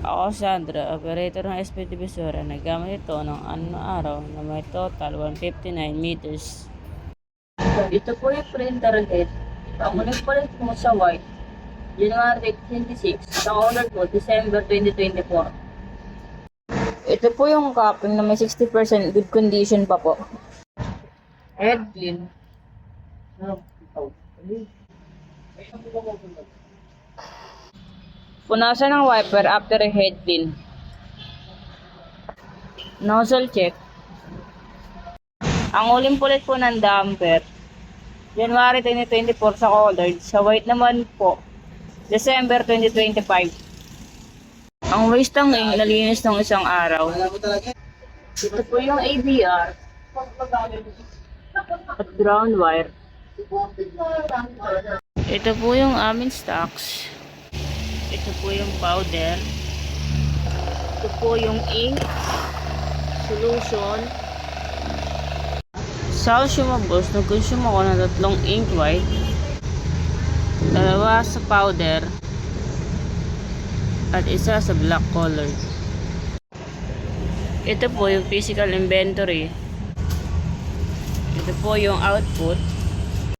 Ako, Sandra, operator ng SP Divisora, naggamit ito ng araw na may total 159 meters. Ito po yung printer head. Ang ulit palit mo sa white, January 26, ang order po, December 2024. Ito po yung cupping na may 60% good condition pa po. Head clean. Punasan ng wiper after a head clean. Nozzle check. Ang uling pulit po ng damper, January 2024 sa colored. Sa white naman po, December 2025. Ang waste ng ink nalinis ng isang araw. Ito po yung ABR at ground wire. Ito po yung aming stocks. Ito po yung powder. Ito po yung ink solution. Sa consumables, nag-consume ako ng 3 ink white, 2 sa powder, at 1 sa black color. Ito po yung physical inventory. Ito po yung output.